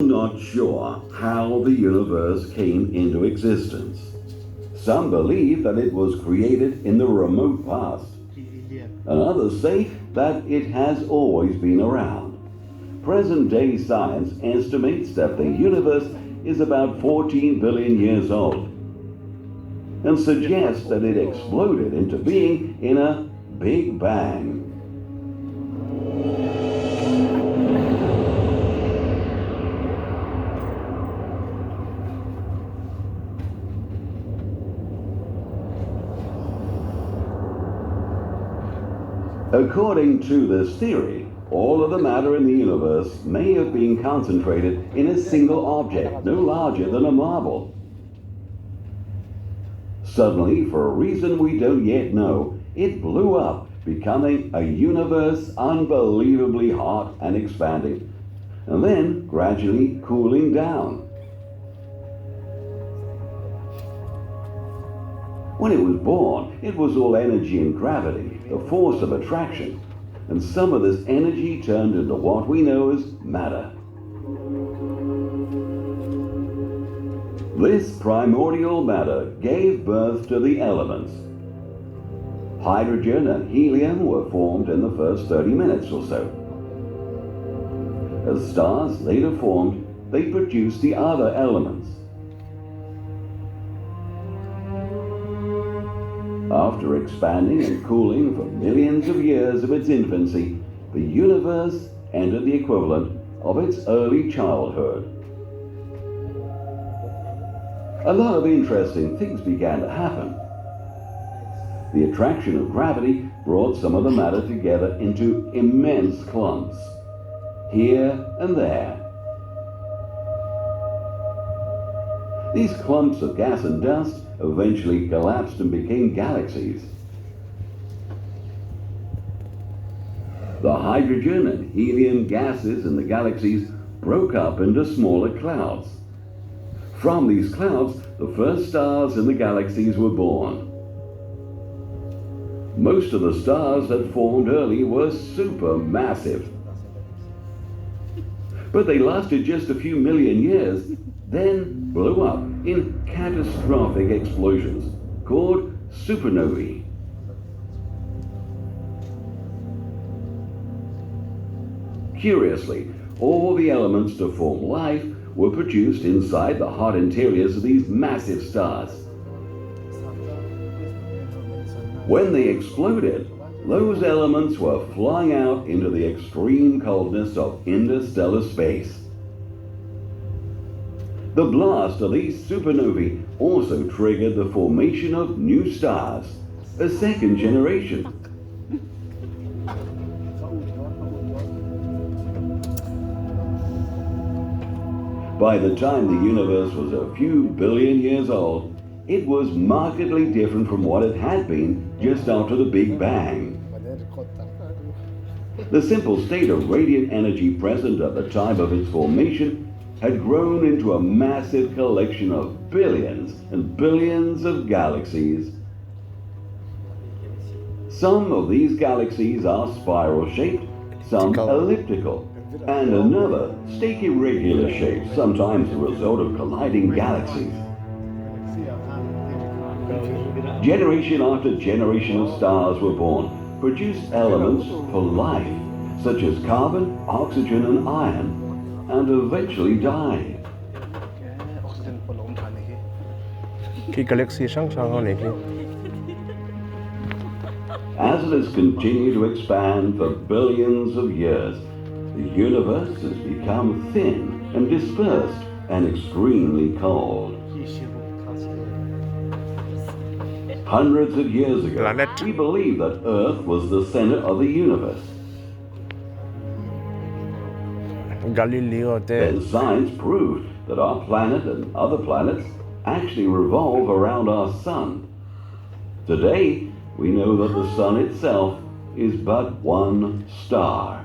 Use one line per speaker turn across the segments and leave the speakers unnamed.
not sure how the universe came into existence. Some believe that it was created in the remote past, and others say that it has always been around. Present-day science estimates that the universe is about 14 billion years old and suggests that it exploded into being in a Big Bang. According to this theory, all of the matter in the universe may have been concentrated in a single object no larger than a marble. Suddenly, for a reason we don't yet know, it blew up, becoming a universe unbelievably hot and expanding, and then gradually cooling down. When it was born, it was all energy and gravity, the force of attraction, and some of this energy turned into what we know as matter. This primordial matter gave birth to the elements. Hydrogen and helium were formed in the first 30 minutes or so. As stars later formed, they produced the other elements. After expanding and cooling for millions of years of its infancy, the universe entered the equivalent of its early childhood. A lot of interesting things began to happen. The attraction of gravity brought some of the matter together into immense clumps, here and there. These clumps of gas and dust eventually collapsed and became galaxies. The hydrogen and helium gases in the galaxies broke up into smaller clouds. From these clouds, the first stars in the galaxies were born. Most of the stars that formed early were supermassive. But they lasted just a few million years, then blew up in catastrophic explosions called supernovae. Curiously, all the elements to form life were produced inside the hot interiors of these massive stars. When they exploded, those elements were flung out into the extreme coldness of interstellar space. The blast of these supernovae also triggered the formation of new stars, a second generation. By the time the universe was a few billion years old, it was markedly different from what it had been just after the Big Bang. The simple state of radiant energy present at the time of its formation had grown into a massive collection of billions and billions of galaxies. Some of these galaxies are spiral-shaped, some elliptical, and another stake irregular shape, sometimes a result of colliding galaxies. Generation after generation of stars were born, produced elements for life, such as carbon, oxygen, and iron, and eventually died. As it has continued to expand for billions of years, the universe has become thin and dispersed and extremely cold. Hundreds of years ago, we believed that Earth was the center of the universe. Then science proved that our planet and other planets actually revolve around our sun. Today, we know that the sun itself is but one star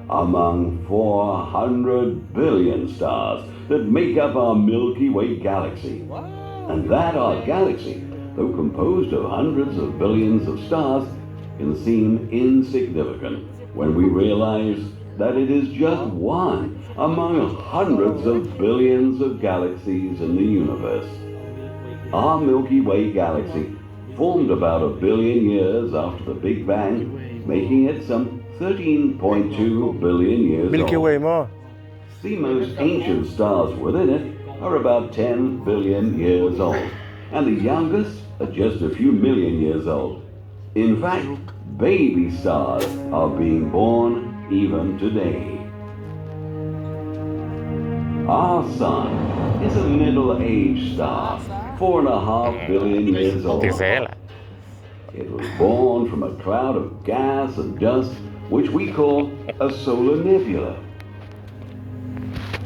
among 400 billion stars that make up our Milky Way galaxy. And that our galaxy, though composed of hundreds of billions of stars, can seem insignificant when we realize that it is just one among hundreds of billions of galaxies in the universe. Our Milky Way galaxy formed about 1 billion years after the Big Bang, making it some 13.2 billion years
Milky
old.
Way mo.
The most ancient stars within it are about 10 billion years old, and the youngest are just a few million years old. In fact, baby stars are being born even today. Our Sun is a middle-aged star, 4.5 billion years old. It was born from a cloud of gas and dust, which we call a solar nebula.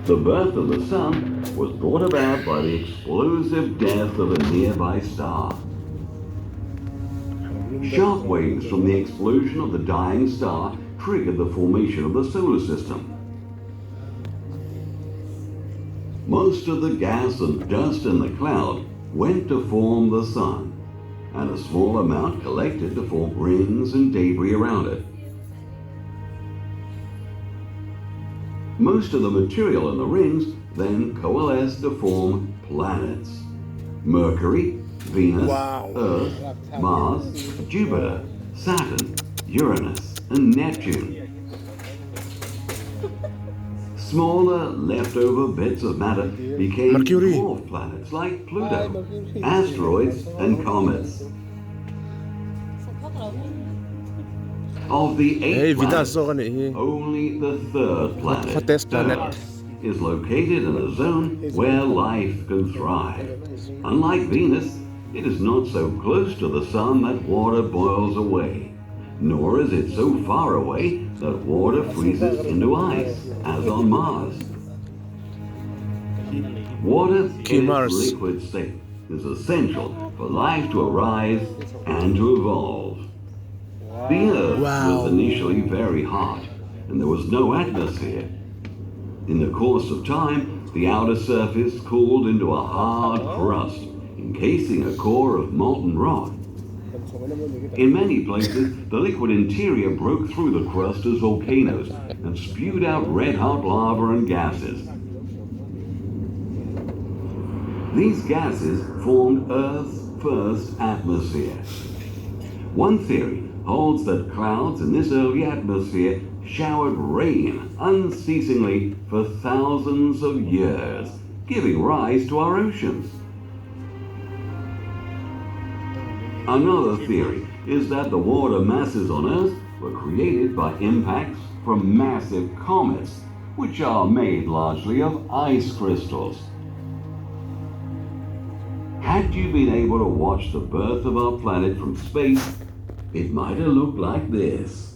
The birth of the Sun was brought about by the explosive death of a nearby star. Shock waves from the explosion of the dying star triggered the formation of the solar system. Most of the gas and dust in the cloud went to form the Sun, and a small amount collected to form rings and debris around it. Most of the material in the rings then coalesced to form planets: Mercury, Venus, Earth, Mars, Jupiter, Saturn, Uranus, and Neptune. Smaller leftover bits of matter became
Mercury.
dwarf planets like Pluto, asteroids, and comets. Of the 8 planets, only the third planet,
Hottest planet.
Earth, is located in a zone where life can thrive. Unlike Venus, it is not so close to the Sun that water boils away, nor is it so far away that water freezes into ice, as on Mars. Water in its liquid state is essential for life to arise and to evolve. The Earth was initially very hot, and there was no atmosphere. In the course of time, the outer surface cooled into a hard crust, encasing a core of molten rock. In many places, the liquid interior broke through the crust as volcanoes and spewed out red-hot lava and gases. These gases formed Earth's first atmosphere. One theory holds that clouds in this early atmosphere showered rain unceasingly for thousands of years, giving rise to our oceans. Another theory is that the water masses on Earth were created by impacts from massive comets, which are made largely of ice crystals. Had you been able to watch the birth of our planet from space, it might have looked like this.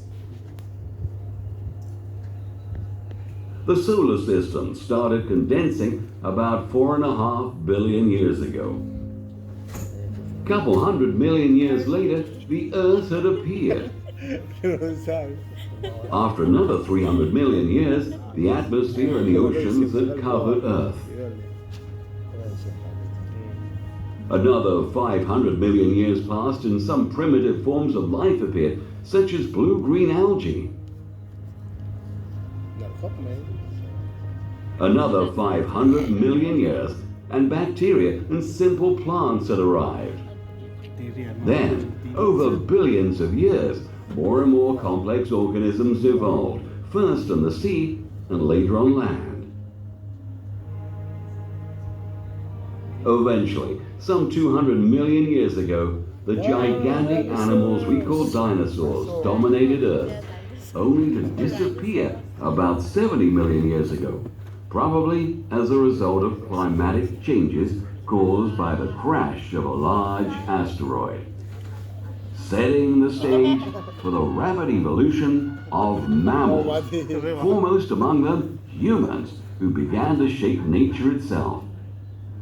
The solar system started condensing about 4.5 billion years ago. Couple 100 million years later, the Earth had appeared. After another 300 million years, the atmosphere and the oceans had covered Earth. Another 500 million years passed and some primitive forms of life appeared, such as blue-green algae. Another 500 million years and bacteria and simple plants had arrived. Then, over billions of years, more and more complex organisms evolved, first on the sea and later on land. Eventually, some 200 million years ago, the gigantic animals we call dinosaurs dominated Earth, only to disappear about 70 million years ago, probably as a result of climatic changes caused by the crash of a large asteroid, setting the stage for the rapid evolution of mammals, foremost among them humans, who began to shape nature itself.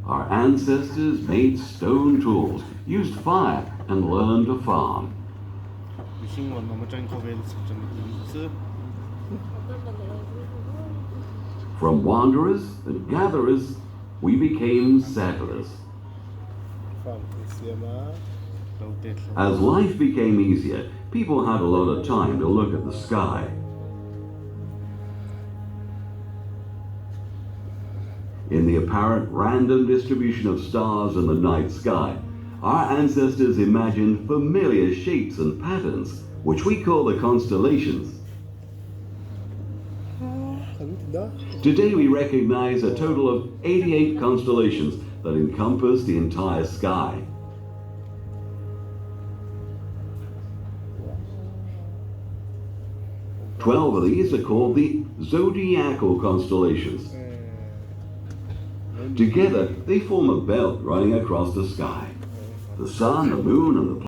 Our ancestors made stone tools, used fire, and learned to farm. From wanderers and gatherers, we became settlers. As life became easier, people had a lot of time to look at the sky. In the apparent random distribution of stars in the night sky, our ancestors imagined familiar shapes and patterns, which we call the constellations. Today we recognize a total of 88 constellations that encompass the entire sky. Twelve of these are called the zodiacal constellations. Together, they form a belt running across the sky. The sun, the moon, and the